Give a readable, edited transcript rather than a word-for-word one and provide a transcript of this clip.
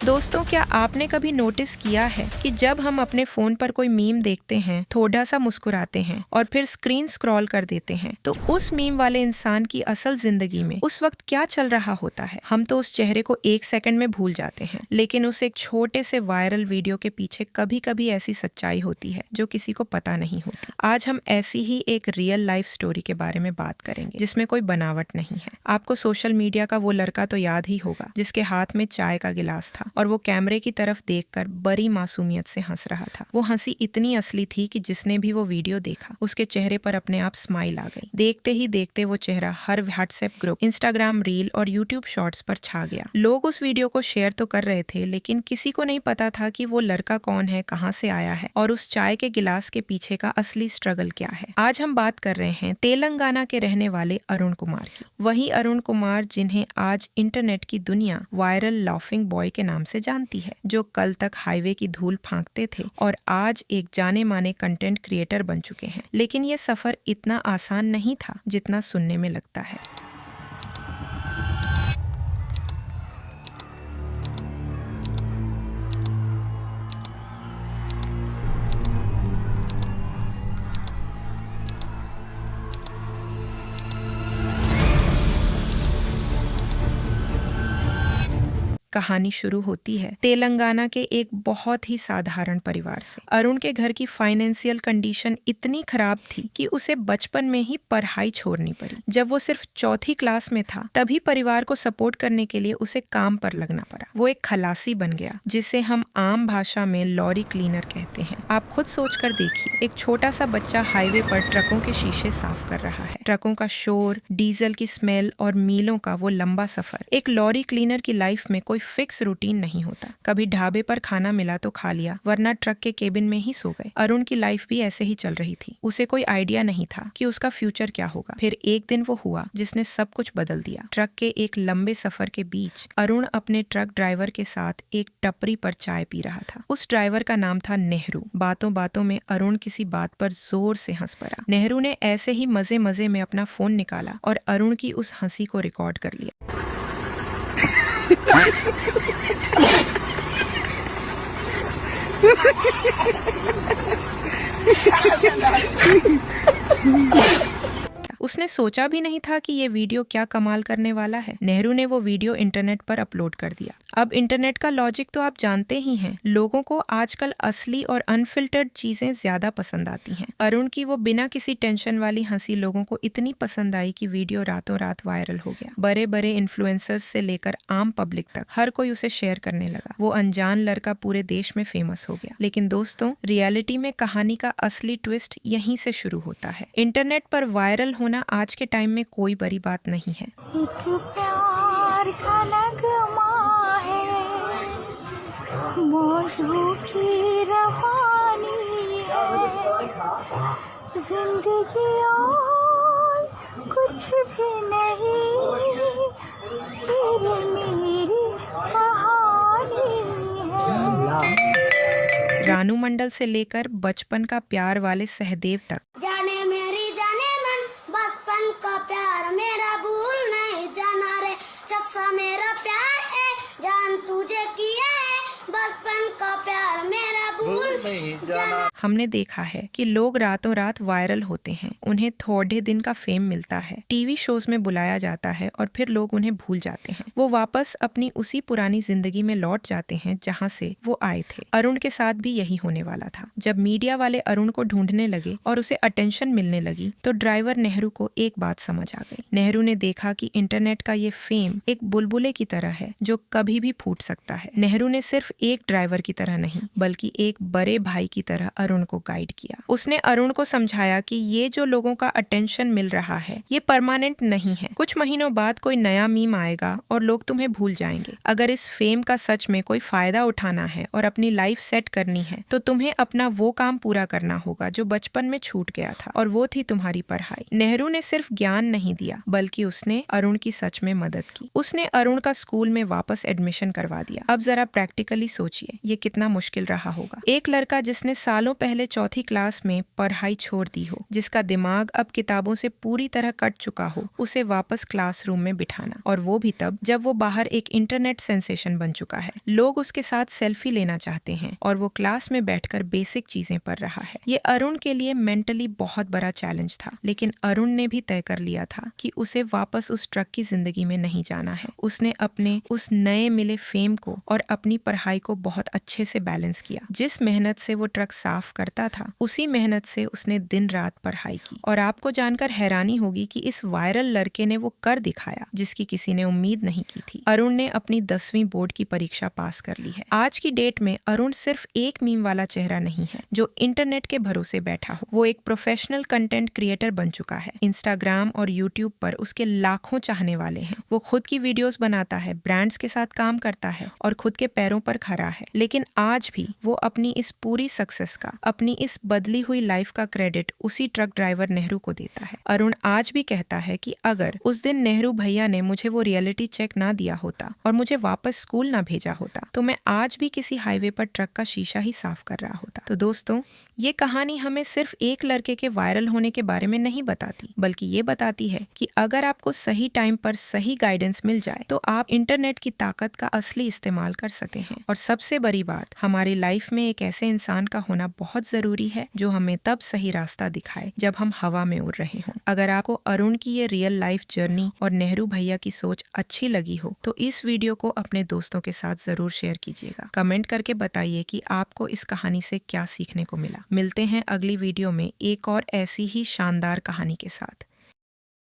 दोस्तों, क्या आपने कभी नोटिस किया है कि जब हम अपने फोन पर कोई मीम देखते हैं, थोड़ा सा मुस्कुराते हैं और फिर स्क्रीन स्क्रॉल कर देते हैं, तो उस मीम वाले इंसान की असल जिंदगी में उस वक्त क्या चल रहा होता है? हम तो उस चेहरे को एक सेकंड में भूल जाते हैं, लेकिन उस एक छोटे से वायरल वीडियो के पीछे कभी कभी ऐसी सच्चाई होती है जो किसी को पता नहीं होती। आज हम ऐसी ही एक रियल लाइफ स्टोरी के बारे में बात करेंगे जिसमें कोई बनावट नहीं है। आपको सोशल मीडिया का वो लड़का तो याद ही होगा जिसके हाथ में चाय का गिलास था और वो कैमरे की तरफ देखकर बड़ी मासूमियत से हंस रहा था। वो हंसी इतनी असली थी कि जिसने भी वो वीडियो देखा उसके चेहरे पर अपने आप स्माइल आ गई। देखते ही देखते वो चेहरा हर व्हाट्सएप ग्रुप, इंस्टाग्राम रील और यूट्यूब शॉर्ट्स पर छा गया। लोग उस वीडियो को शेयर तो कर रहे थे, लेकिन किसी को नहीं पता था कि वो लड़का कौन है, कहाँ से आया है और उस चाय के गिलास के पीछे का असली स्ट्रगल क्या है। आज हम बात कर रहे हैं तेलंगाना के रहने वाले अरुण कुमार की। वही अरुण कुमार जिन्हें आज इंटरनेट की दुनिया वायरल लाफिंग बॉय के नाम से जानती है, जो कल तक हाईवे की धूल फांकते थे और आज एक जाने माने कंटेंट क्रिएटर बन चुके हैं। लेकिन ये सफर इतना आसान नहीं था जितना सुनने में लगता है। कहानी शुरू होती है तेलंगाना के एक बहुत ही साधारण परिवार से। अरुण के घर की फाइनेंशियल कंडीशन इतनी खराब थी कि उसे बचपन में ही पढ़ाई छोड़नी पड़ी। जब वो सिर्फ चौथी क्लास में था तभी परिवार को सपोर्ट करने के लिए उसे काम पर लगना पड़ा। वो एक खलासी बन गया, जिसे हम आम भाषा में लॉरी क्लीनर कहते हैं। आप खुद सोच कर देखिए, एक छोटा सा बच्चा हाईवे पर ट्रकों के शीशे साफ कर रहा है। ट्रकों का शोर, डीजल की स्मेल और मीलों का वो लंबा सफर। एक लॉरी क्लीनर की लाइफ में कोई फिक्स रूटीन नहीं होता। कभी ढाबे पर खाना मिला तो खा लिया, वरना ट्रक के केबिन में ही सो गए। अरुण की लाइफ भी ऐसे ही चल रही थी। उसे कोई आइडिया नहीं था कि उसका फ्यूचर क्या होगा। फिर एक दिन वो हुआ जिसने सब कुछ बदल दिया। ट्रक के एक लंबे सफर के बीच अरुण अपने ट्रक ड्राइवर के साथ एक टपरी पर चाय पी रहा था। उस ड्राइवर का नाम था नेहरू। बातों बातों में अरुण किसी बात पर जोर से हंस पड़ा। नेहरू ने ऐसे ही मजे मजे में अपना फोन निकाला और अरुण की उस हंसी को रिकॉर्ड कर लिया। उसने सोचा भी नहीं था कि ये वीडियो क्या कमाल करने वाला है। नेहरू ने वो वीडियो इंटरनेट पर अपलोड कर दिया। अब इंटरनेट का लॉजिक तो आप जानते ही हैं। लोगों को आजकल असली और अनफिल्टर्ड चीजें ज्यादा पसंद आती हैं। अरुण की वो बिना किसी टेंशन वाली हंसी लोगों को इतनी पसंद आई कि वीडियो रातों रात वायरल हो गया। बड़े बड़े इन्फ्लुएंसर्स से लेकर आम पब्लिक तक हर कोई उसे शेयर करने लगा। वो अनजान लड़का पूरे देश में फेमस हो गया। लेकिन दोस्तों, रियलिटी में कहानी का असली ट्विस्ट यहीं से शुरू होता है। इंटरनेट पर वायरल होना आज के टाइम में कोई बड़ी बात नहीं है। एक प्यार का नगमा है, मौजों की रवानी है, जिंदगी और कुछ भी नहीं, तेरी मेरी कहानी है। रानू मंडल से लेकर बचपन का प्यार वाले सहदेव तक, जाने मेरी जाने मन, बचपन का प्यार मेरा भूल नहीं जाना रे, चस्सा मेरा प्यार है, जान तुझे किया है, बचपन का प्यार मेरा भूल नहीं जाना। हमने देखा है कि लोग रातों रात वायरल होते हैं। उन्हें थोड़े दिन का फेम मिलता है, टीवी शोज में बुलाया जाता है और फिर लोग उन्हें भूल जाते हैं। वो वापस अपनी उसी पुरानी जिंदगी में लौट जाते हैं जहां से वो आए थे। अरुण के साथ भी यही होने वाला था। जब मीडिया वाले अरुण को ढूंढने लगे और उसे अटेंशन मिलने लगी तो ड्राइवर नेहरू को एक बात समझ आ गई। नेहरू ने देखा कि इंटरनेट का ये फेम एक बुलबुले की तरह है जो कभी भी फूट सकता है। नेहरू ने सिर्फ एक ड्राइवर की तरह नहीं बल्कि एक बड़े भाई की तरह अरुण को गाइड किया। उसने अरुण को समझाया कि ये जो लोगों का अटेंशन मिल रहा है ये परमानेंट नहीं है। कुछ महीनों बाद कोई नया मीम आएगा और लोग तुम्हें भूल जाएंगे। अगर इस फेम का सच में कोई फायदा उठाना है और अपनी लाइफ सेट करनी है तो तुम्हें अपना वो काम पूरा करना होगा जो बचपन में छूट गया था, और वो थी तुम्हारी पढ़ाई। नेहरू ने सिर्फ ज्ञान नहीं दिया बल्कि उसने अरुण की सच में मदद की। उसने अरुण का स्कूल में वापस एडमिशन करवा दिया। अब जरा प्रैक्टिकली सोचिए ये कितना मुश्किल रहा होगा। एक लड़का जिसने सालों पहले चौथी क्लास में पढ़ाई छोड़ दी हो, जिसका दिमाग अब किताबों से पूरी तरह कट चुका हो, उसे वापस क्लासरूम में बिठाना, और वो भी तब जब वो बाहर एक इंटरनेट सेंसेशन बन चुका है। लोग उसके साथ सेल्फी लेना चाहते हैं और वो क्लास में बैठकर बेसिक चीजें पढ़ रहा है। ये अरुण के लिए मेंटली बहुत बड़ा चैलेंज था, लेकिन अरुण ने भी तय कर लिया था कि उसे वापस उस ट्रक की जिंदगी में नहीं जाना है। उसने अपने उस नए मिले फेम को और अपनी पढ़ाई को बहुत अच्छे से बैलेंस किया। जिस मेहनत से वो ट्रक साफ करता था, उसी मेहनत से उसने दिन रात पढ़ाई की। और आपको जानकर हैरानी होगी कि इस वायरल लड़के ने वो कर दिखाया जिसकी किसी ने उम्मीद नहीं की थी। अरुण ने अपनी 10वीं बोर्ड की परीक्षा पास कर ली है। आज की डेट में अरुण सिर्फ एक मीम वाला चेहरा नहीं है जो इंटरनेट के भरोसे बैठा हो। वो एक प्रोफेशनल कंटेंट क्रिएटर बन चुका है। इंस्टाग्राम और यूट्यूब पर उसके लाखों चाहने वाले हैं। वो खुद की वीडियोस बनाता है, ब्रांड्स के साथ काम करता है और खुद के पैरों पर खड़ा है। लेकिन आज भी वो अपनी इस पूरी सक्सेस का, अपनी इस बदली हुई लाइफ का क्रेडिट उसी ट्रक ड्राइवर नेहरू को देता है। अरुण आज भी कहता है कि अगर उस दिन नेहरू भैया ने मुझे वो रियलिटी चेक ना दिया होता और मुझे वापस स्कूल ना भेजा होता तो मैं आज भी किसी हाईवे पर ट्रक का शीशा ही साफ कर रहा होता। तो दोस्तों, ये कहानी हमें सिर्फ एक लड़के के वायरल होने के बारे में नहीं बताती, बल्कि ये बताती है कि अगर आपको सही टाइम पर सही गाइडेंस मिल जाए तो आप इंटरनेट की ताकत का असली इस्तेमाल कर सकते हैं। और सबसे बड़ी बात, हमारी लाइफ में एक ऐसे इंसान का होना बहुत जरूरी है जो हमें तब सही रास्ता दिखाए जब हम हवा में उड़ रहे हों। अगर आपको अरुण की ये रियल लाइफ जर्नी और नेहरू भैया की सोच अच्छी लगी हो तो इस वीडियो को अपने दोस्तों के साथ जरूर शेयर कीजिएगा। कमेंट करके बताइए कि आपको इस कहानी से क्या सीखने को मिला। मिलते हैं अगली वीडियो में एक और ऐसी ही शानदार कहानी के साथ।